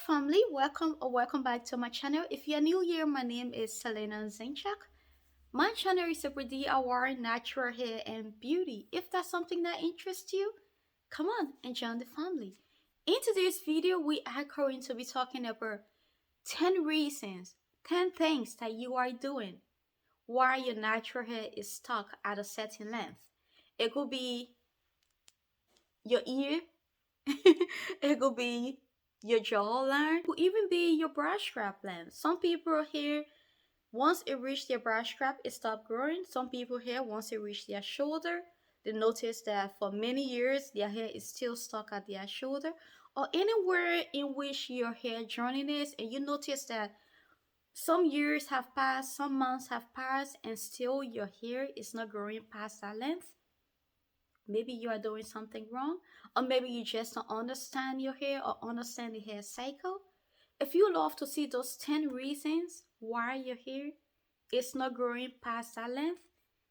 family, welcome or welcome back to my channel. If you're new here, my name is Selinazinchuk. My channel is about DIY natural hair and beauty. If that's something that interests you, come on and join the family. In today's video, we are going to be talking about 10 reasons, 10 things that you are doing why your natural hair is stuck at a certain length. It could be your ear, it could be your jawline, it could even be your brush strap length. Some people here, once it reach their brush strap, it stop growing. Some people here, once it reach their shoulder, they notice that for many years their hair is still stuck at their shoulder, or anywhere in which your hair journey is, and you notice that some years have passed, some months have passed, and still your hair is not growing past that length. Maybe you are doing something wrong, or maybe you just don't understand your hair or understand the hair cycle. If you love to see those 10 reasons why your hair is not growing past that length,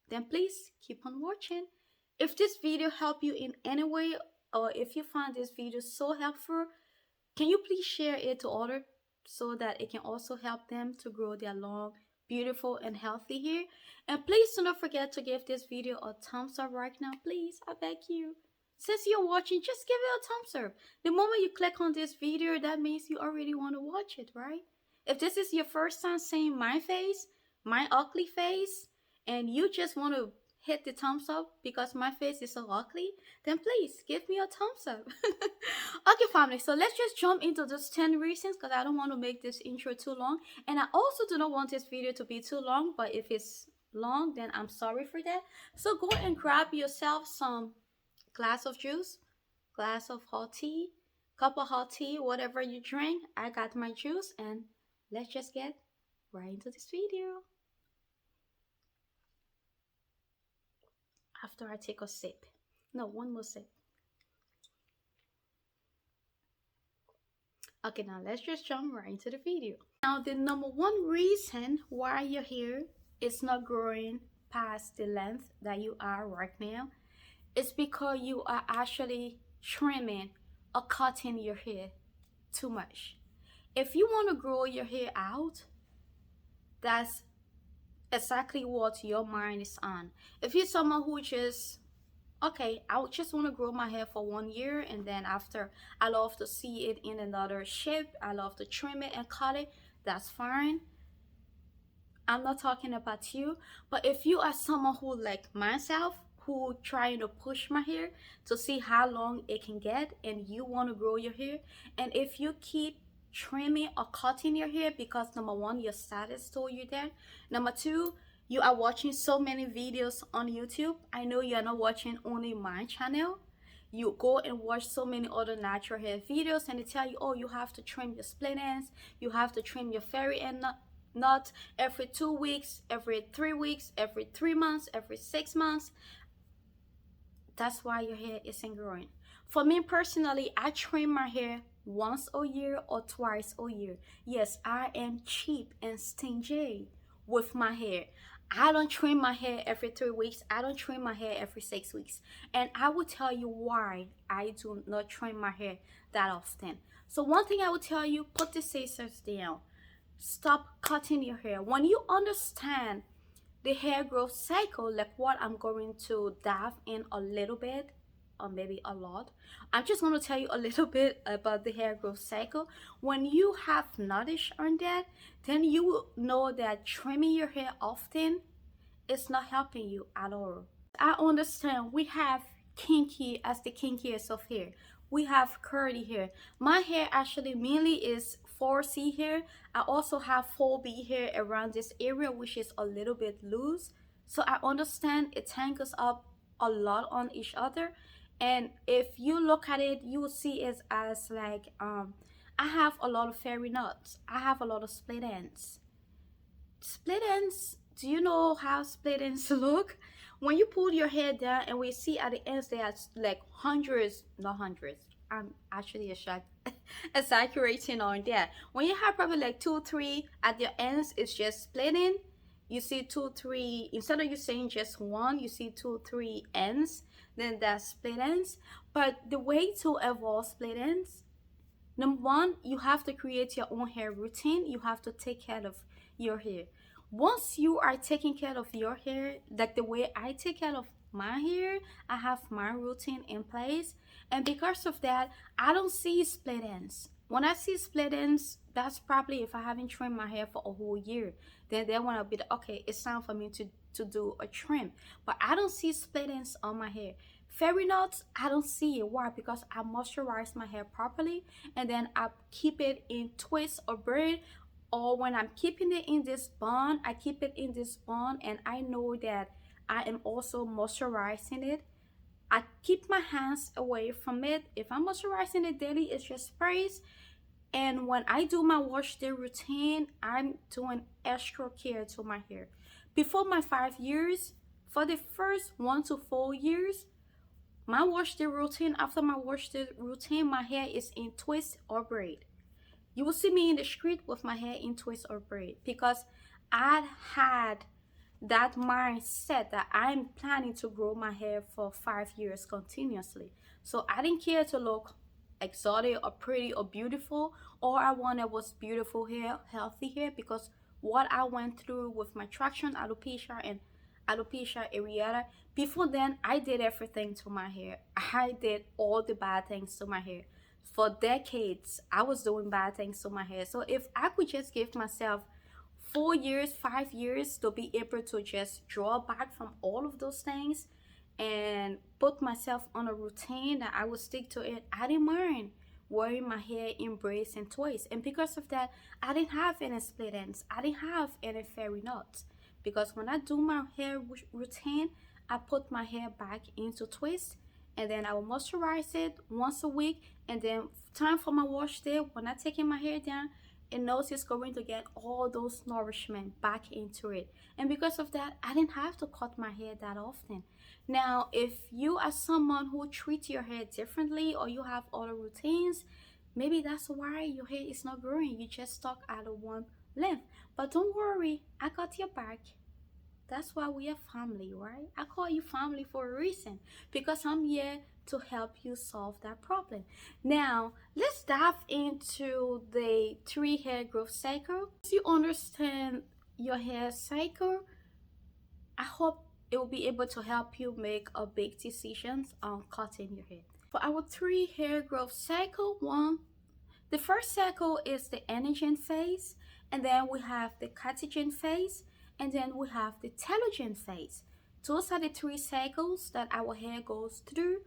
then please keep on watching. If this video helped you in any way, or if you find this video so helpful, can you please share it to others so that it can also help them to grow their long, beautiful, and healthy hair? And please do not forget to give this video a thumbs up right now, please. I beg you. Since you're watching, just give it a thumbs up. The moment you click on this video, that means you already want to watch it, right? If this is your first time seeing my face, my ugly face, and you just want to hit the thumbs up because my face is so ugly, then please give me a thumbs up. Okay, family, so let's just jump into those 10 reasons because I don't want to make this intro too long, and I also do not want this video to be too long. But if it's long, then I'm sorry for that. So go and grab yourself some glass of juice, glass of hot tea, cup of hot tea, whatever you drink. I got my juice, and let's just get right into this video. After I take a sip, no, one more sip. Okay, now let's just jump right into the video. Now, the number one reason why your hair is not growing past the length that you are right now is because you are actually trimming or cutting your hair too much. If you want to grow your hair out, that's exactly what your mind is on. If you're someone who just, okay, I just want to grow my hair for 1 year, and then after I love to see it in another shape, I love to trim it and cut it, that's fine. I'm not talking about you. But if you are someone who, like myself, who trying to push my hair to see how long it can get, and you want to grow your hair, and if you keep trimming or cutting your hair because number one, your status told you that, number two, you are watching so many videos on YouTube. I know you are not watching only my channel. You go and watch so many other natural hair videos, and they tell you, oh, you have to trim your split ends, you have to trim your fairy end not every 2 weeks, every 3 weeks, every 3 months, every 6 months. That's why your hair isn't growing. For me personally, I trim my hair once a year or twice a year. Yes, I am cheap and stingy with my hair. I don't trim my hair every 3 weeks. I don't trim my hair every 6 weeks. And I will tell you why I do not trim my hair that often. So one thing I will tell you, put the scissors down. Stop cutting your hair. When you understand the hair growth cycle, like what I'm going to dive in a little bit, or maybe a lot, I'm just going to tell you a little bit about the hair growth cycle. When you have knowledge on that, then you will know that trimming your hair often is not helping you at all. I understand we have kinky as the kinkiest of hair. We have curly hair. My hair actually mainly is 4C hair. I also have 4B hair around this area, which is a little bit loose. So I understand it tangles up a lot on each other. And if you look at it, you will see it as like I have a lot of fairy knots. I have a lot of split ends. Split ends, do you know how split ends look? When you pull your hair down and we see at the ends they are like hundreds, not hundreds, I'm actually exaggerating on that. When you have probably like 2 3 at the ends, it's just splitting. You see 2 3, instead of you saying just one, you see 2 3 ends, then that's split ends. But the way to avoid split ends Number one, you have to create your own hair routine. You have to take care of your hair. Once you are taking care of your hair, like the way I take care of my hair, I have my routine in place. And because of that, I don't see split ends. When I see split ends, that's probably if I haven't trimmed my hair for a whole year. Then they want to be okay, it's time for me to do a trim. But I don't see split ends on my hair. Fairy knots, I don't see it. Why? Because I moisturize my hair properly, and then I keep it in twist or braid, or when I'm keeping it in this bun, I keep it in this bun, and I know that I am also moisturizing it. I keep my hands away from it. If I'm moisturizing it daily, it's just sprays. And when I do my wash day routine, I'm doing extra care to my hair. Before my 5 years, for the first 1 to 4 years, my wash day routine, after my wash day routine, my hair is in twist or braid. You will see me in the street with my hair in twist or braid because I had that mindset that I'm planning to grow my hair for 5 years continuously. So I didn't care to look exotic or pretty or beautiful. All I wanted was beautiful hair, healthy hair, because what I went through with my traction alopecia and alopecia areata, before then I did everything to my hair. I did all the bad things to my hair. For decades, I was doing bad things to my hair. So if I could just give myself 4 years, 5 years to be able to just draw back from all of those things and put myself on a routine that I would stick to it, I didn't mind wearing my hair in braids and twists. And because of that, I didn't have any split ends. I didn't have any fairy knots. Because when I do my hair routine, I put my hair back into twist, and then I will moisturize it once a week, and then time for my wash day, when I taking my hair down, it knows it's going to get all those nourishment back into it. And because of that, I didn't have to cut my hair that often. Now, if you are someone who treats your hair differently, or you have other routines, maybe that's why your hair is not growing. You just stuck at a one length. But don't worry, I got your back. That's why we are family, right? I call you family for a reason, because I'm here to help you solve that problem. Now, let's dive into the 3 hair growth cycle. As you understand your hair cycle, I hope it will be able to help you make a big decisions on cutting your hair. For our 3 hair growth cycle, the first cycle is the anagen phase, and then we have the catagen phase, and then we have the telogen phase. Those are the 3 cycles that our hair goes through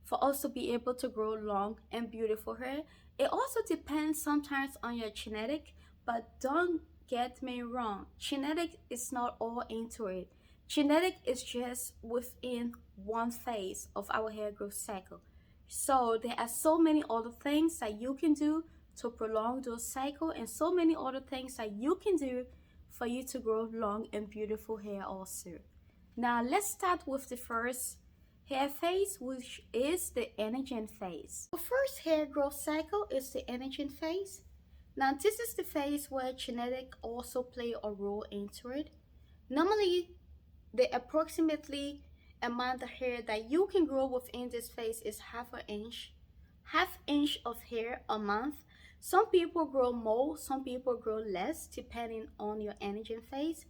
for us to be able to grow long and beautiful hair. It also depends sometimes on your genetic, but don't get me wrong, genetic is not all into it. Genetic is just within one phase of our hair growth cycle. So there are so many other things that you can do to prolong those cycle, and so many other things that you can do for you to grow long and beautiful hair also. Now let's start with the first hair phase, which is the anagen phase. The first hair growth cycle is the anagen phase. Now this is the phase where genetic also play a role into it. Normally, the approximately amount of hair that you can grow within this phase is half inch of hair a month. Some people grow more, some people grow less, depending on your anagen phase.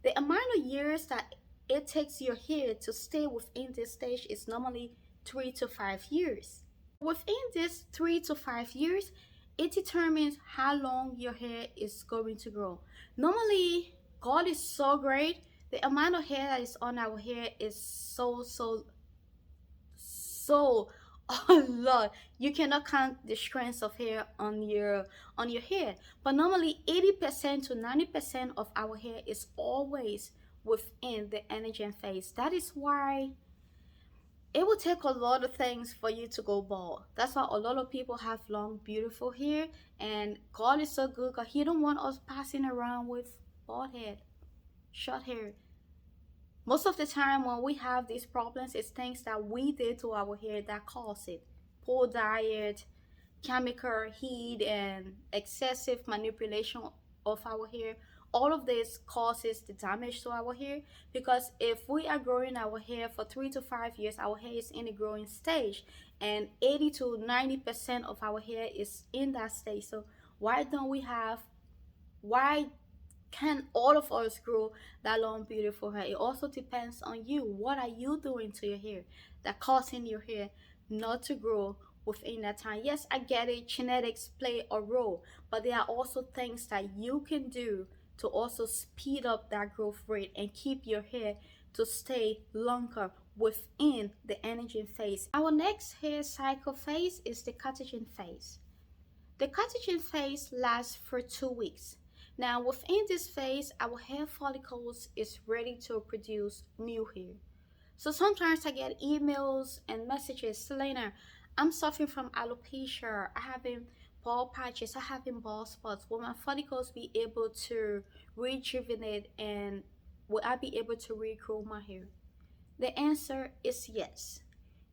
The amount of years that it takes your hair to stay within this stage is normally 3 to 5 years. Within this 3 to 5 years, it determines how long your hair is going to grow. Normally, God is so great. The amount of hair that is on our hair is so a lot. You cannot count the strands of hair on your hair. But normally 80% to 90% of our hair is always within the anagen phase. That is why it will take a lot of things for you to go bald. That's why a lot of people have long, beautiful hair, and God is so good because He don't want us passing around with bald head, short hair. Most of the time when we have these problems, it's things that we did to our hair that cause it. Poor diet, chemical heat, and excessive manipulation of our hair. all of this causes the damage to our hair, because if we are growing our hair for 3 to 5 years, our hair is in the growing stage, and 80 to 90% of our hair is in that stage. So why can all of us grow that long beautiful hair? It also depends on you. What are you doing to your hair that causing your hair not to grow within that time? Yes, I get it, genetics play a role, but there are also things that you can do to also speed up that growth rate and keep your hair to stay longer within the anagen phase. Our next hair cycle phase is the catagen phase. The catagen phase lasts for 2 weeks. Now, within this phase, our hair follicles is ready to produce new hair. So sometimes I get emails and messages, Selena, I'm suffering from alopecia, I having bald patches, I having bald spots. Will my follicles be able to rejuvenate, and will I be able to regrow my hair? The answer is yes.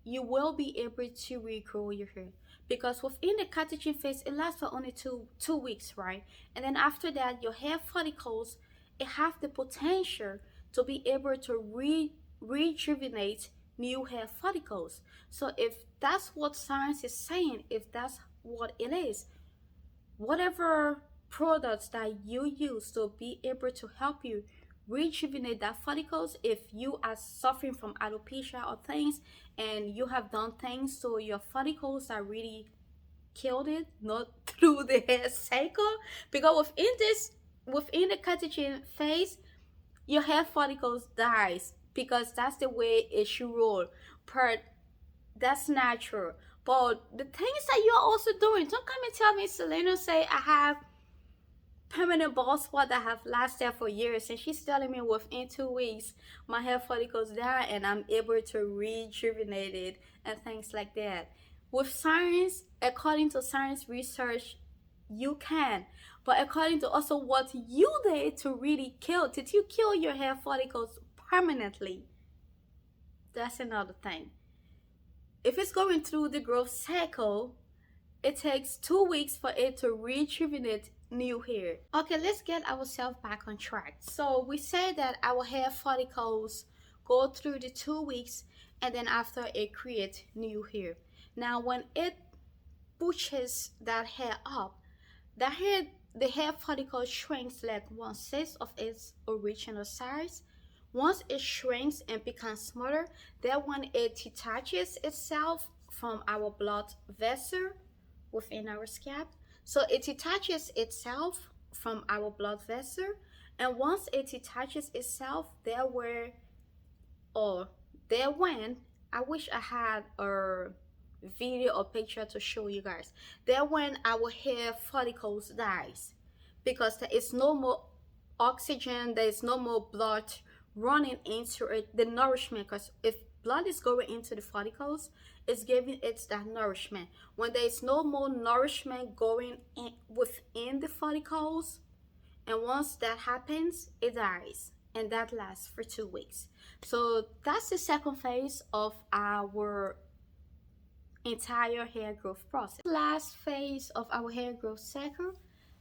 You will be able to regrow your hair, because within the catagen phase it lasts for only two weeks, right? And then after that, your hair follicles, it have the potential to be able to rejuvenate new hair follicles. So if that's what science is saying, if that's what it is, whatever products that you use to be able to help you rejuvenate that follicles, if you are suffering from alopecia or things, and you have done things so your follicles are really killed it, not through the hair cycle, because within the catagen phase, your hair follicles dies, because that's the way it should roll. But that's natural. But the things that you're also doing, don't come and tell me, Selena, say I have permanent bald spot that have lasted for years, and she's telling me within 2 weeks my hair follicles die and I'm able to rejuvenate it and things like that. With science, according to science research, you can, but according to also what you did to really did you kill your hair follicles permanently? That's another thing. If it's going through the growth cycle, it takes 2 weeks for it to rejuvenate new hair. Okay, let's get ourselves back on track. So we said that our hair follicles go through the 2 weeks, and then after it creates new hair. Now when it pushes that hair up, the hair follicle shrinks like 1/6 of its original size. Once it shrinks and becomes smaller, then when it detaches itself from our blood vessel within our scalp, so it detaches itself from our blood vessel, and once it detaches itself, there when I wish I had a video or picture to show you guys, there when our hair follicles dies, because there is no more oxygen, there is no more blood running into it, the nourishment, because if blood is going into the follicles, it's giving it that nourishment. When there is no more nourishment going in within the follicles, and once that happens, it dies, and that lasts for 2 weeks. So that's the second phase of our entire hair growth process. The last phase of our hair growth cycle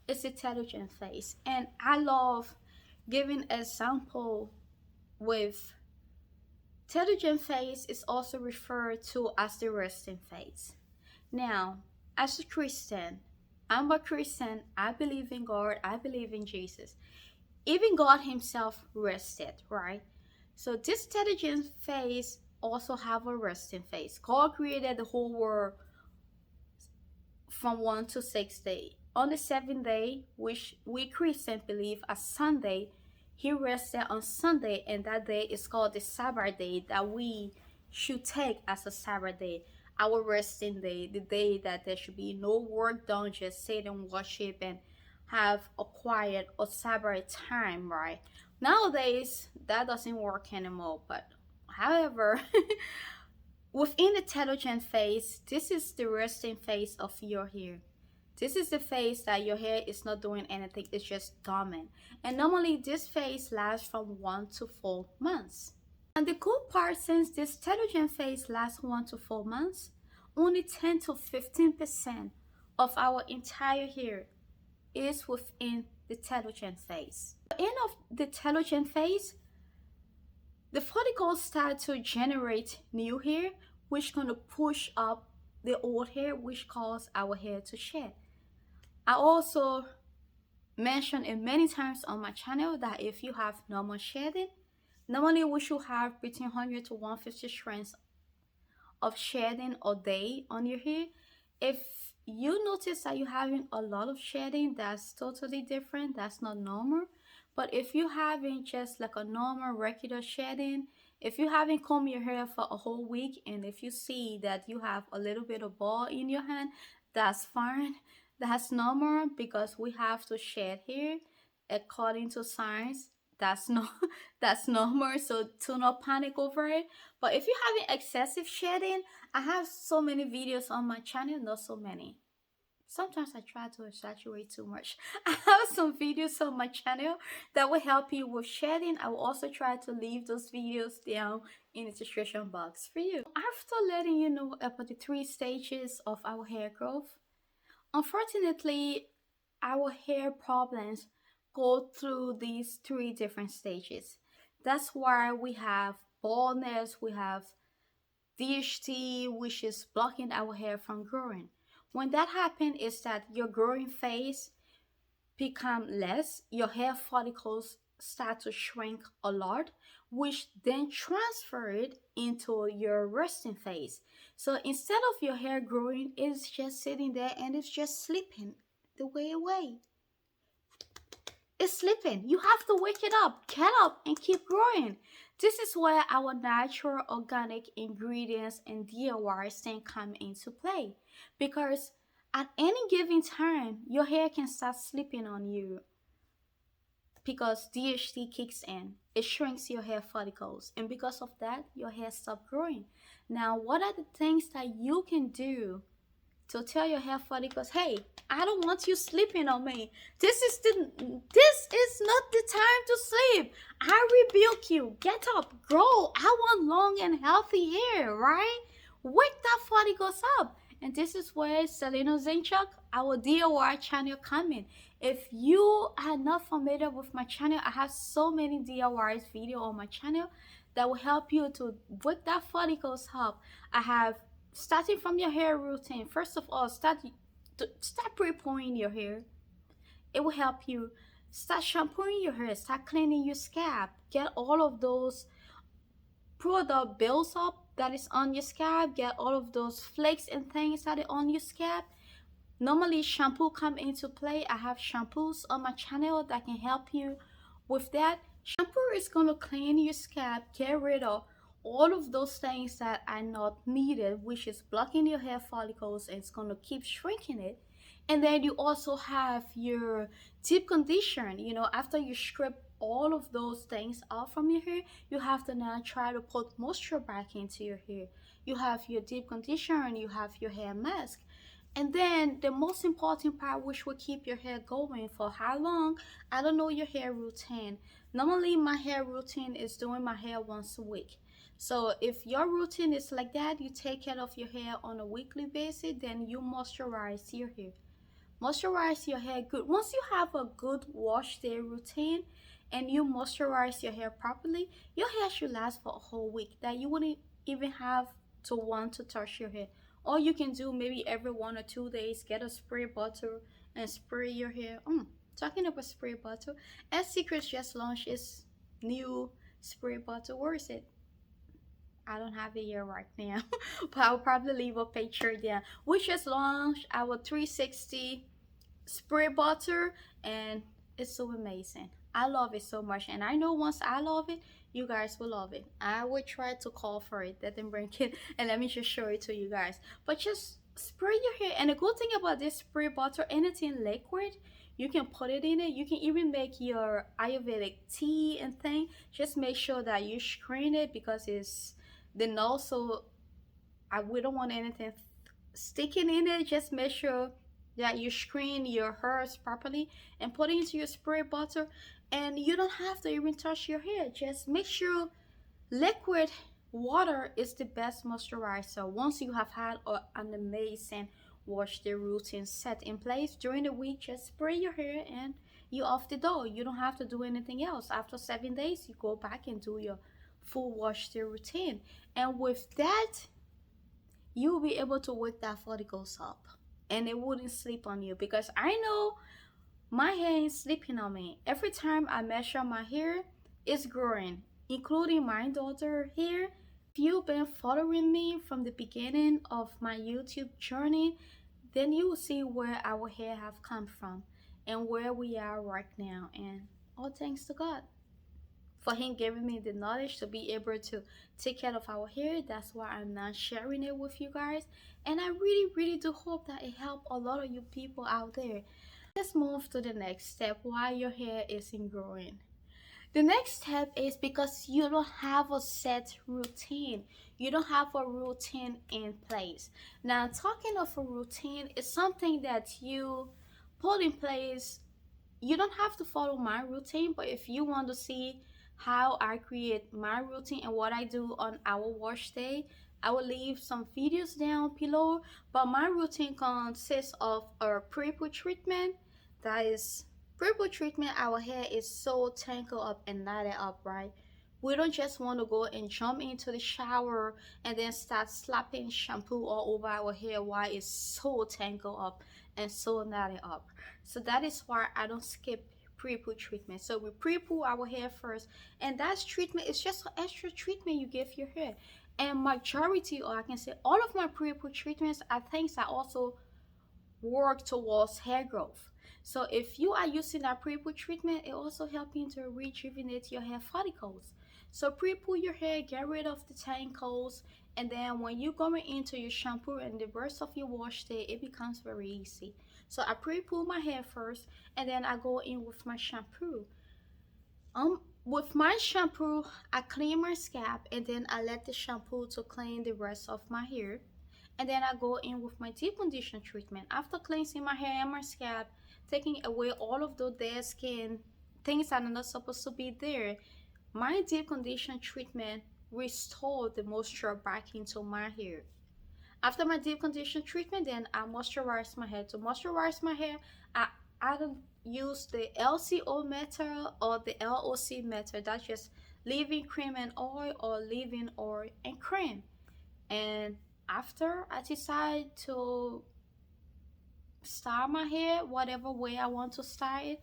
is the telogen phase, and I love giving an example with telogen phase. Is also referred to as the resting phase. Now, as a Christian, I'm a Christian, I believe in God, I believe in Jesus. Even God himself rested, right? So this telogen phase also have a resting phase. God created the whole world from 1 to 6 days. On the 7th day, which we Christians believe as Sunday, he rested on Sunday, and that day is called the Sabbath day, that we should take as a Sabbath day, our resting day, the day that there should be no work done, just sit and worship and have a quiet or Sabbath time, right? Nowadays, that doesn't work anymore, but however, within the telogen phase, this is the resting phase of your hair. This is the phase that your hair is not doing anything, it's just dormant. And normally this phase lasts from 1 to 4 months. And the cool part, since this telogen phase lasts 1 to 4 months, only 10 to 15% of our entire hair is within the telogen phase. end of the telogen phase, the follicles start to generate new hair, which gonna push up the old hair, which cause our hair to shed. I also mentioned it many times on my channel that if you have normal shedding, normally we should have between 100 to 150 strands of shedding a day on your hair. If you notice that you're having a lot of shedding, that's totally different. That's not normal. But if you're having just like a normal regular shedding, if you haven't combed your hair for a whole week, and if you see that you have a little bit of ball in your hand, that's fine. That's normal because we have to shed hair according to science. That's not that's normal, so do not panic over it. But if you're having excessive shedding, I have so many videos on my channel. Not so many, sometimes I try to exaggerate too much. I have some videos on my channel that will help you with shedding. I will also try to leave those videos down in the description box for you. After letting you know about the 3 stages of our hair growth, unfortunately, our hair problems go through these 3 different stages. That's why we have baldness, we have DHT, which is blocking our hair from growing. When that happens, is that your growing phase become less, your hair follicles start to shrink a lot, which then transfer it into your resting phase. So instead of your hair growing, it's just sitting there and it's just sleeping the way away. It's sleeping. You have to wake it up, get up, and keep growing. This is where our natural organic ingredients and DIYs then come into play. Because at any given time, your hair can start sleeping on you. Because DHT kicks in, it shrinks your hair follicles. And because of that, your hair stops growing. Now, what are the things that you can do to tell your hair follicles, hey, I don't want you sleeping on me. This is not the time to sleep. I rebuke you. Get up, grow. I want long and healthy hair, right? Wake that follicles up. And this is where selinazinchuk, our DIY channel, come in. If you are not familiar with my channel, I have so many DIYs video on my channel that will help you to wake that follicles up. I have starting from your hair routine. First of all, start pre-pouring your hair. It will help you. Start shampooing your hair. Start cleaning your scalp. Get all of those product builds up that is on your scalp. Get all of those flakes and things that are on your scalp. Normally, shampoo come into play. I have shampoos on my channel that can help you with that. Shampoo is going to clean your scalp, get rid of all of those things that are not needed, which is blocking your hair follicles, and it's going to keep shrinking it. And then you also have your deep condition. You know, after you strip all of those things off from your hair, you have to now try to put moisture back into your hair. You have your deep conditioner and you have your hair mask. And then the most important part, which will keep your hair going for how long, I don't know your hair routine. Normally my hair routine is doing my hair once a week. So if your routine is like that, you take care of your hair on a weekly basis, then you moisturize your hair. Moisturize your hair good. Once you have a good wash day routine and you moisturize your hair properly, your hair should last for a whole week, that you wouldn't even have to want to touch your hair. All you can do, maybe every 1 or 2 days, get a spray bottle and spray your hair. Talking about spray bottle, S Secrets just launched its new spray bottle. Where is it? I don't have it here right now, but I'll probably leave a picture there. We just launched our 360 spray bottle, and it's so amazing. I love it so much, and I know once I love it, you guys will love it. I will try to call for it, let them bring it, and let me just show it to you guys. But just spray your hair. And the good thing about this spray bottle, anything liquid, you can put it in it. You can even make your Ayurvedic tea and thing. Just make sure that you screen it, because it's then also we don't want anything sticking in it. Just make sure that you screen your hairs properly and put it into your spray bottle, and you don't have to even touch your hair. Just make sure liquid water is the best moisturizer. Once you have had an amazing wash day routine set in place. During the week, just spray your hair and you off the door. You don't have to do anything else. After 7 days, you go back and do your full wash day routine. And with that, you'll be able to wake that follicles up and it wouldn't sleep on you, because I know my hair ain't sleeping on me. Every time I measure my hair, it's growing, including my daughter hair. If you've been following me from the beginning of my YouTube journey, then you will see where our hair have come from and where we are right now. And all thanks to God for him giving me the knowledge to be able to take care of our hair. That's why I'm not sharing it with you guys. And I really do hope that it helped a lot of you people out there. Let's move to the next step, why your hair isn't growing. The next step is because you don't have a set routine. You don't have a routine in place. Now, talking of a routine is something that you put in place. You don't have to follow my routine, but if you want to see how I create my routine and what I do on our wash day, I will leave some videos down below. But my routine consists of a pre-poo treatment. That is pre-poo treatment. Our hair is so tangled up and knotted up, right? We don't just want to go and jump into the shower and then start slapping shampoo all over our hair while it's so tangled up and so knotted up. So that is why I don't skip pre-poo treatment. So we pre-poo our hair first, and that's treatment. It's just an extra treatment you give your hair. And majority, or I can say all of my pre-poo treatments are things that also work towards hair growth. So if you are using that pre-poo treatment, it also helping to rejuvenate your hair follicles. So pre-poo your hair, get rid of the tangles, and then when you're going into your shampoo and the rest of your wash day, it becomes very easy. So I pre-poo my hair first, and then I go in with my shampoo. With my shampoo, I clean my scalp, and then I let the shampoo to clean the rest of my hair. And then I go in with my deep condition treatment. After cleansing my hair and my scalp, taking away all of the dead skin, things that are not supposed to be there, my deep condition treatment restores the moisture back into my hair. After my deep condition treatment, then I moisturize my hair. To moisturize my hair, I don't use the LCO method or the LOC method. That's just leave-in cream and oil, or leave-in oil and cream. And after I decide to style my hair whatever way I want to style it,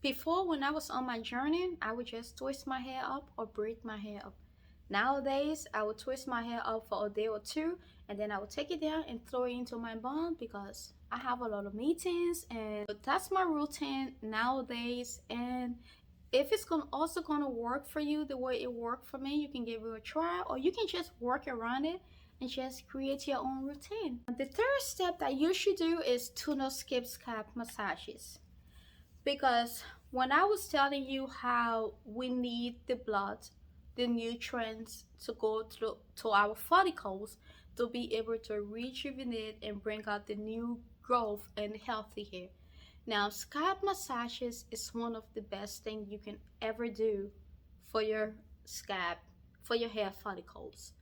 before, when I was on my journey, I would just twist my hair up or braid my hair up. Nowadays, I would twist my hair up for a day or two, and then I would take it down and throw it into my bun, because I have a lot of meetings, and that's my routine nowadays. And if it's also gonna work for you the way it worked for me, you can give it a try, or you can just work around it and just create your own routine. The third step that you should do is to not skip scalp massages. Because when I was telling you how we need the blood, the nutrients to go through to our follicles to be able to rejuvenate and bring out the new growth and healthy hair. Now, scalp massages is one of the best things you can ever do for your scalp, for your hair follicles.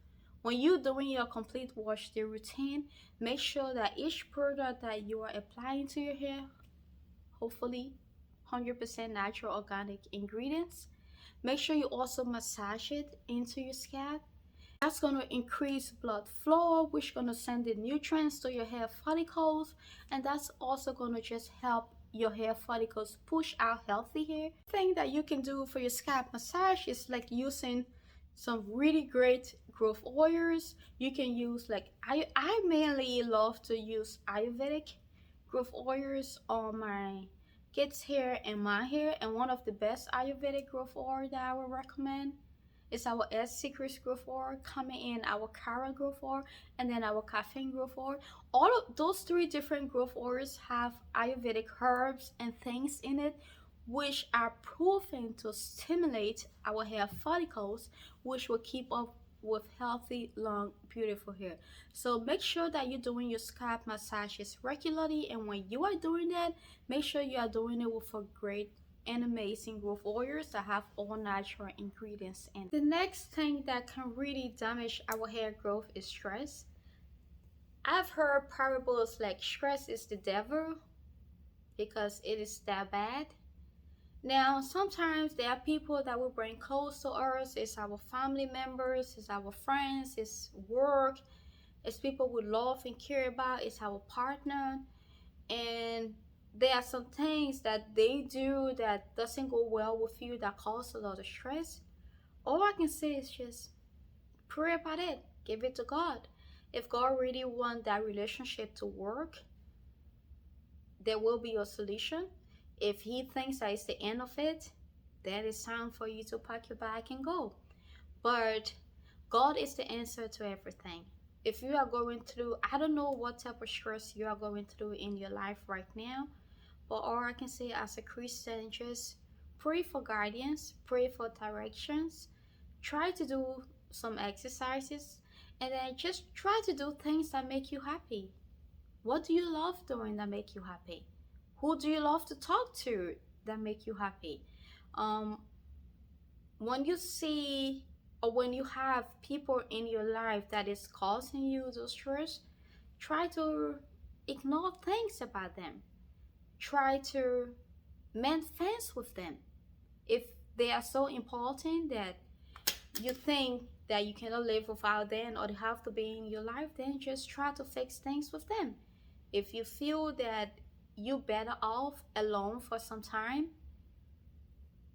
When you're doing your complete wash day routine, make sure that each product that you are applying to your hair, hopefully 100% natural organic ingredients. Make sure you also massage it into your scalp. That's going to increase blood flow, which is going to send the nutrients to your hair follicles, and that's also going to just help your hair follicles push out healthy hair. Thing that you can do for your scalp massage is like using some really great growth oils. You can use like I mainly love to use Ayurvedic growth oils on my kids hair and my hair, and one of the best Ayurvedic growth oil that I would recommend is our S Secrets growth oil, coming in our Cara growth oil, and then our caffeine growth oil. All of those three different growth oils have Ayurvedic herbs and things in it, which are proven to stimulate our hair follicles, which will keep up with healthy, long, beautiful hair. So make sure that you're doing your scalp massages regularly, and when you are doing that, make sure you are doing it with a great and amazing growth oils that have all natural ingredients in. The next thing that can really damage our hair growth is stress. I've heard parables like stress is the devil because it is that bad. Now, sometimes there are people that will bring close to us. It's our family members, it's our friends, it's work, it's people we love and care about, it's our partner. And there are some things that they do that doesn't go well with you that cause a lot of stress. All I can say is just pray about it. Give it to God. If God really wants that relationship to work, there will be a solution. If He thinks that it's the end of it, then it's time for you to pack your bag and go. But God is the answer to everything. If you are going through, I don't know what type of stress you are going through in your life right now, but all I can say as a Christian, just pray for guidance, pray for directions, try to do some exercises, and then just try to do things that make you happy. What do you love doing that make you happy? Who do you love to talk to that make you happy? Um, when you see or when you have people in your life that is causing you those stress, try to ignore things about them. Try to mend fence with them. If they are so important that you think that you cannot live without them or they have to be in your life, then just try to fix things with them. If you feel that you better off alone for some time,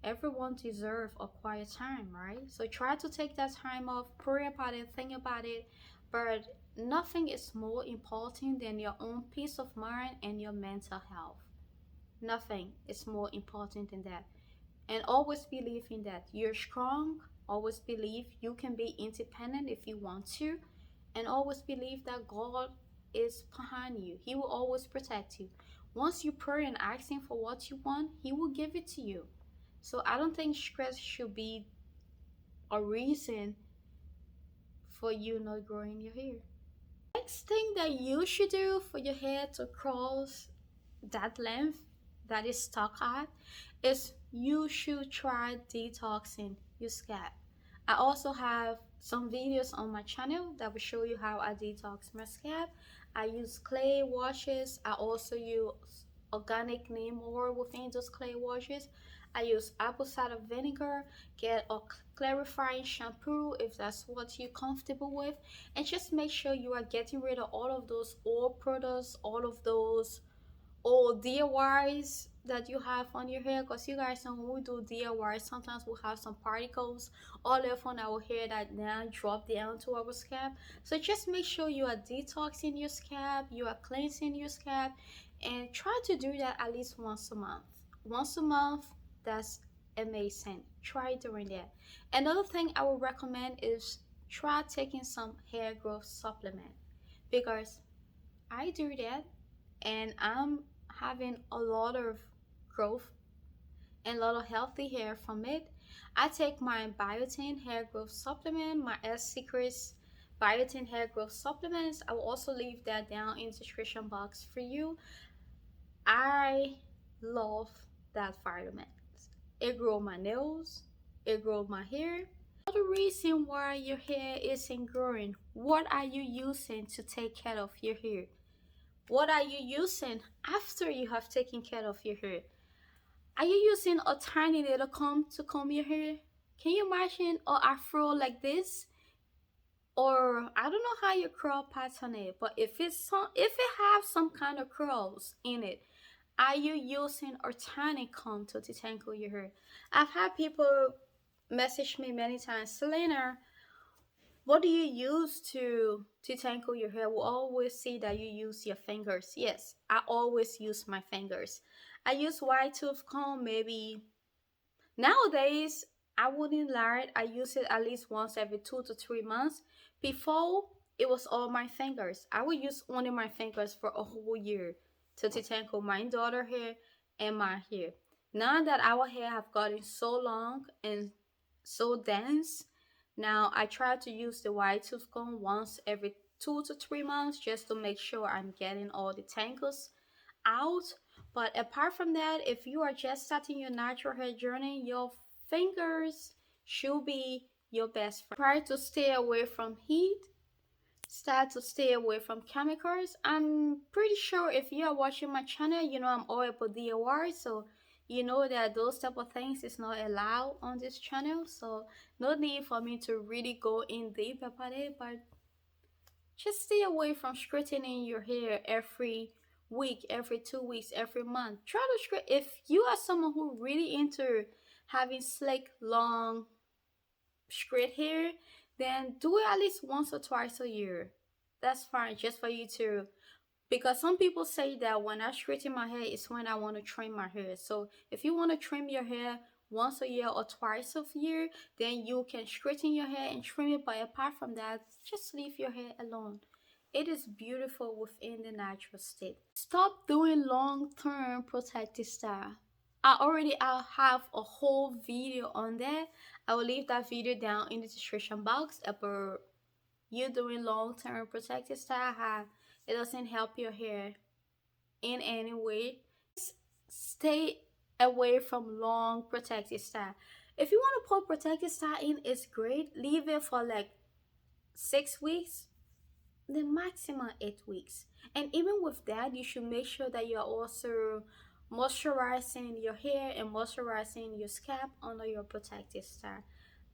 everyone deserves a quiet time, right? So try to take that time off, pray about it, think about it, but nothing is more important than your own peace of mind and your mental health. Nothing is more important than that. And always believe in that you're strong. Always believe you can be independent if you want to. And always believe that God is behind you. He will always protect you. Once you pray and ask Him for what you want, He will give it to you. So I don't think stress should be a reason for you not growing your hair. Next thing that you should do for your hair to cross that length that is stuck at is you should try detoxing your scalp. I also have some videos on my channel that will show you how I detox my scalp. I use clay washes. I also use organic neem oil within those clay washes. I use apple cider vinegar. Get a clarifying shampoo if that's what you're comfortable with, and just make sure you are getting rid of all of those old products, all of those or DIYs that you have on your hair, because you guys know when we do DIYs sometimes we'll have some particles all left on our hair that now drop down to our scalp. So just make sure you are detoxing your scalp, you are cleansing your scalp, and try to do that at least once a month. Once a month, that's amazing. Try doing that. Another thing I would recommend is try taking some hair growth supplement, because I do that and I'm having a lot of growth and a lot of healthy hair from it. I take my biotin hair growth supplement, my S Secrets biotin hair growth supplements. I will also leave that down in the description box for you. I love that vitamin. It grows my nails, it grows my hair. The reason why your hair isn't growing, what are you using to take care of your hair? What are you using after you have taken care of your hair? Are you using a tiny little comb to comb your hair? Can you imagine an afro like this? Or I don't know how you curl pattern it, but if it has some kind of curls in it, are you using a tiny comb to detangle your hair? I've had people message me many times, Selena, what do you use to detangle your hair? We always see that you use your fingers. Yes, I always use my fingers. I use wide tooth comb maybe nowadays. I wouldn't lie, I use it at least once every 2 to 3 months. Before, it was all my fingers. I would use only my fingers for a whole year to detangle my daughter hair and my hair. Now that our hair have gotten so long and so dense, now I try to use the wide tooth comb once every 2 to 3 months just to make sure I'm getting all the tangles out. But apart from that, if you are just starting your natural hair journey, your fingers should be your best friend. Try to stay away from heat. Start to stay away from chemicals. I'm pretty sure if you are watching my channel, you know I'm all about DIY, so you know that those type of things is not allowed on this channel. So no need for me to really go in deep about it, but just stay away from straightening your hair every week, every 2 weeks, every month. Try to straighten. If you are someone who really into having slick, long, straight hair, then do it at least once or twice a year. That's fine, just for you to. Because some people say that when I straighten my hair, it's when I want to trim my hair. So if you want to trim your hair once a year or twice a year, then you can straighten your hair and trim it. But apart from that, just leave your hair alone. It is beautiful within the natural state. Stop doing long-term protective style. I have a whole video on that. I will leave that video down in the description box about you doing long-term protective style, how it doesn't help your hair in any way. Stay away from long protective style. If you want to put protective style in, it's great. Leave it for like 6 weeks, the maximum 8 weeks. And even with that, you should make sure that you're also moisturizing your hair and moisturizing your scalp under your protective style.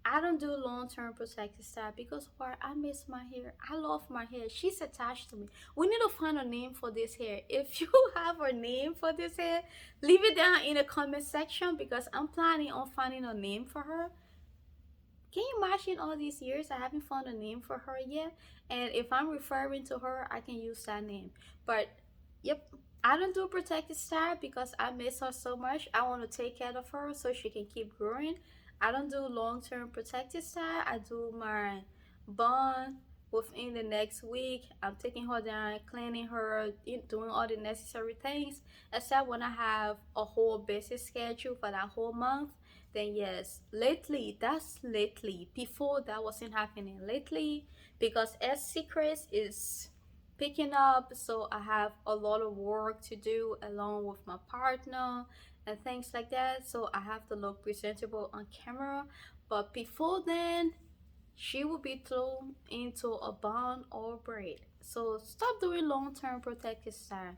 I don't do long-term protective style because why? I miss my hair. I love my hair. She's attached to me. We need to find a name for this hair. If you have a name for this hair, leave it down in the comment section because I'm planning on finding a name for her. Can you imagine all these years I haven't found a name for her yet? And if I'm referring to her, I can use that name. But yep, I don't do protective style because I miss her so much. I want to take care of her so she can keep growing. I don't do long-term protective style. I do my bond within the next week. I'm taking her down, cleaning her, doing all the necessary things. Except when I have a whole busy schedule for that whole month, then yes. Lately, that's lately. Before that wasn't happening lately because S Secrets is picking up, so I have a lot of work to do along with my partner and things like that. So I have to look presentable on camera. But before then, she will be thrown into a bun or braid. So stop doing long-term protective style.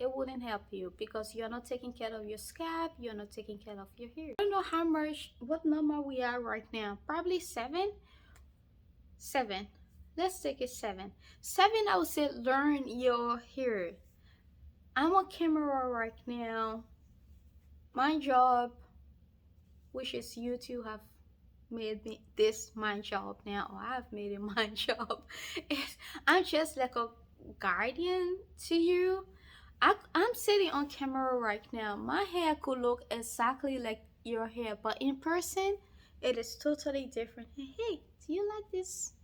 It wouldn't help you because you're not taking care of your scalp, you're not taking care of your hair. I don't know how much, what number we are right now. Probably 7. 7. Let's take it 7. 7, I would say learn your hair. I'm on camera right now. My job, which is you two have made me this my job now, or I've made it my job. I'm just like a guardian to you. I'm sitting on camera right now. My hair could look exactly like your hair, but in person it is totally different. Hey, do you like this?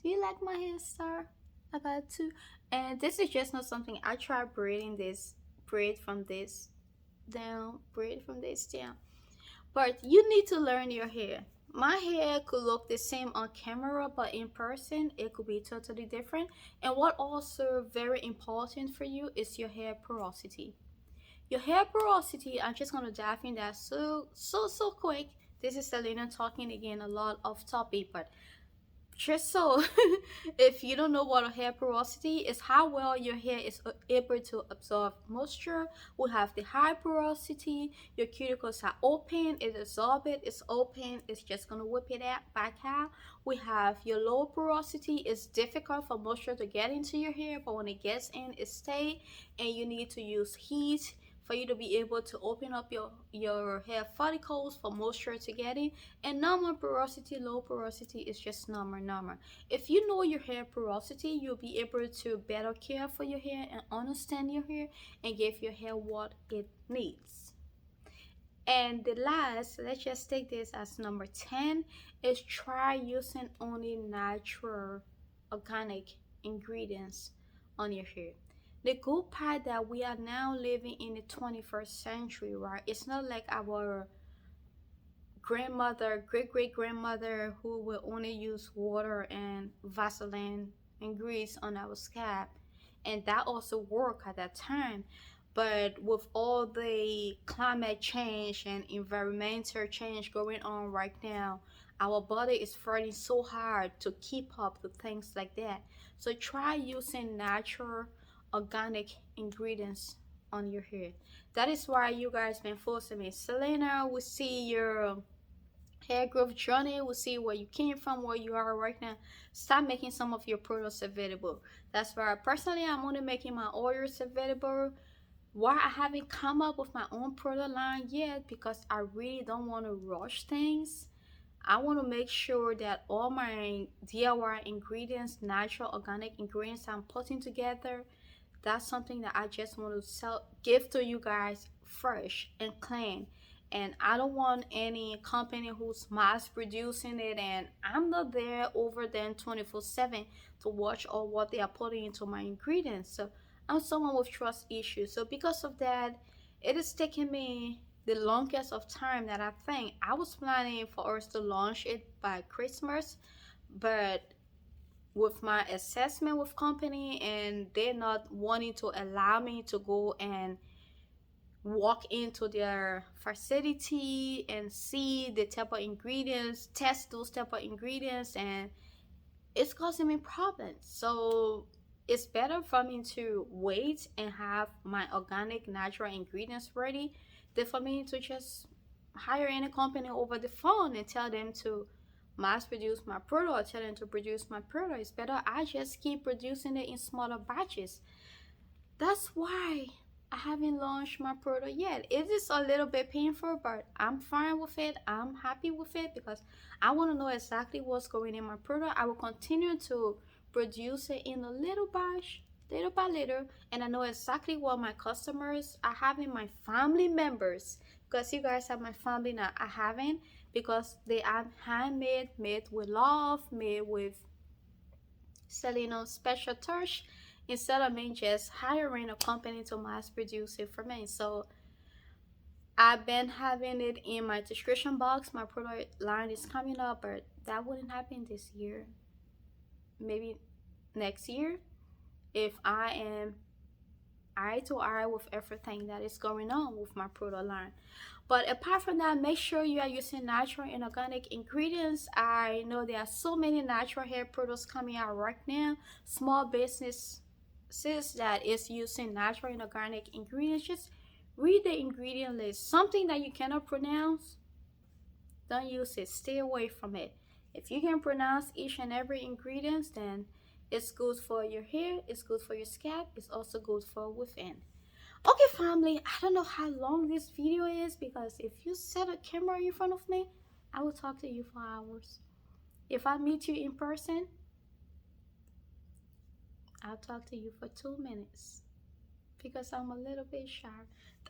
Do you like my hairstyle? I got to. And this is just not something I try braiding this, braid from this down, braid from this down. But you need to learn your hair. My hair could look the same on camera, but in person it could be totally different. And what also very important for you is your hair porosity. Your hair porosity, I'm just gonna dive in that so quick. This is Selena talking again, a lot off topic, but just so if you don't know what a hair porosity is, how well your hair is able to absorb moisture. We have the high porosity, your cuticles are open, it absorbs it, it's open, it's just gonna whip it out back out. We have your low porosity, it's difficult for moisture to get into your hair, but when it gets in, it stays, and you need to use heat for you to be able to open up your hair follicles for moisture to get in. And normal porosity, low porosity is just normal. If you know your hair porosity, you'll be able to better care for your hair and understand your hair and give your hair what it needs. And the last, let's just take this as number 10, is try using only natural organic ingredients on your hair. The good part that we are now living in the 21st century, right? It's not like our grandmother, great grandmother, who will only use water and Vaseline and grease on our scalp, and that also worked at that time. But with all the climate change and environmental change going on right now, Our body is fighting so hard to keep up with things like that. So try using natural organic ingredients on your hair. That is why you guys been forcing me, Selena, we see your hair growth journey, we see where you came from, where you are right now. Start making some of your products available. That's why personally I'm only making my oils available. Why I haven't come up with my own product line yet, because I really don't want to rush things. I want to make sure that all my DIY ingredients, natural organic ingredients I'm putting together, that's something that I just want to sell, give to you guys fresh and clean. And I don't want any company who's mass producing it, and I'm not there over them 24/7 to watch all what they are putting into my ingredients. So I'm someone with trust issues. So because of that, it is taking me the longest of time that I think. I was planning for us to launch it by Christmas, but with my assessment with company and they're not wanting to allow me to go and walk into their facility and see the type of ingredients, test those type of ingredients, and it's causing me problems. So it's better for me to wait and have my organic natural ingredients ready than for me to just hire any company over the phone and tell them to mass produce my product or tell them to produce my product. It's better I just keep producing it in smaller batches. That's why I haven't launched my product yet. It is a little bit painful, but I'm fine with it. I'm happy with it because I want to know exactly what's going in my product. I will continue to produce it in a little batch, little by little, and I know exactly what my customers are having, my family members, because you guys have my family now. I haven't, because they are handmade, made with love, made with Selina special touch, instead of me just hiring a company to mass produce it for me. So I've been having it in my description box. My product line is coming up, but that wouldn't happen this year. Maybe next year, if I am eye to eye with everything that is going on with my product line. But apart from that, make sure you are using natural and organic ingredients. I know there are so many natural hair products coming out right now. Small businesses that is using natural and organic ingredients. Just read the ingredient list. Something that you cannot pronounce, don't use it. Stay away from it. If you can pronounce each and every ingredient, then it's good for your hair, it's good for your scalp, it's also good for within. Okay, family, I don't know how long this video is, because if you set a camera in front of me, I will talk to you for hours. If I meet you in person, I'll talk to you for 2 minutes, because I'm a little bit shy.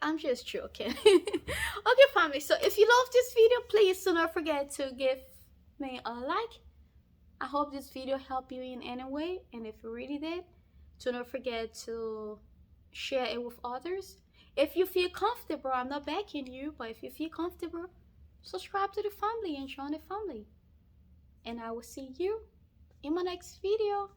I'm just joking. Okay, family, so if you love this video, please do not forget to give me a like. I hope this video helped you in any way, and if you really did, do not forget to share it with others. If you feel comfortable, I'm not begging you, but if you feel comfortable, subscribe to the family and join the family. And I will see you in my next video.